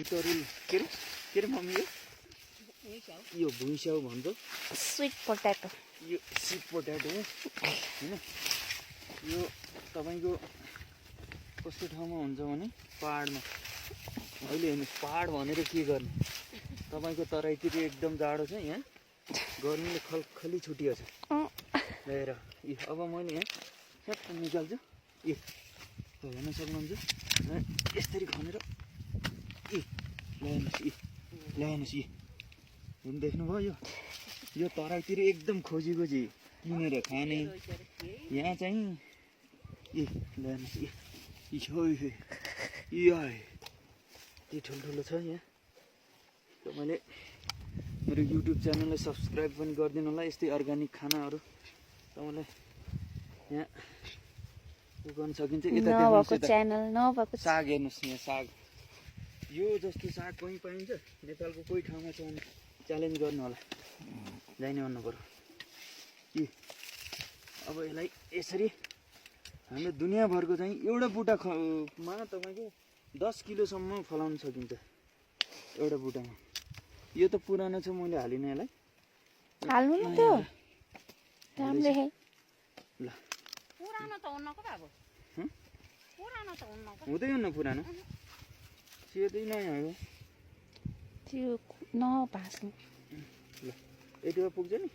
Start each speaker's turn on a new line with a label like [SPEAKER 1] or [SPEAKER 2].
[SPEAKER 1] भुतरुल के अरे मम्मी यो भुइँस्याउ भन्छ
[SPEAKER 2] स्वीट पोटैटो
[SPEAKER 1] यो स्वीट पोटैटो हैन यो तपाईको कस्तो ठाउँमा हुन्छ भने पहाडमा अहिले हेर्नु पहाड भनेर के गर्ने तपाईको तराईतिर एकदम जाडो छ यहाँ गर्मीले खलखली छुटिएको छ हेर अब मैले यहाँ स्याप निकाल्छु ए हेर्न सक्नुहुन्छ यसरी खनेर ए ल्याएनस् हेर्नु देख्नुभयो यो तराईतिर एकदम खोजी किनेर खाने यहाँ चाहिँ ए ल्याएनस् यति ठुल्ठुलो छ यहाँ तपाईँले मेरो युट्युब च्यानललाई सब्सक्राइब पनि गरिदिनु होला यस्तै अर्ग्यानिक खानाहरू तपाईँलाई यहाँ गर्न सकिन्छ
[SPEAKER 2] नभएको च्यानल नभएको
[SPEAKER 1] साग हेर्नुहोस् यहाँ साग यो जस्तो साग कहीँ पाइन्छ नेपालको कोही ठाउँमा छ भने च्यालेन्ज गर्नु होला जाने भन्नु पर्यो कि अब यसलाई यसरी हामीले दुनियाँभरको चाहिँ एउटा बुट्टामा तपाईँको 10 किलोसम्म फलाउन सकिन्छ एउटा बुट्टामा यो त पुरानो छ मैले हालिनँ यसलाई
[SPEAKER 2] हाल्नु न त्यो राम्रो है
[SPEAKER 1] ल
[SPEAKER 3] पुरानो त हुन्न को बाबु पुरानो त हुन्न को
[SPEAKER 1] हुँदै हुन्न पुरानो सेदै नयाँ हो
[SPEAKER 2] त्यो नभास्नु
[SPEAKER 1] ल यतिमा पुग्छ नि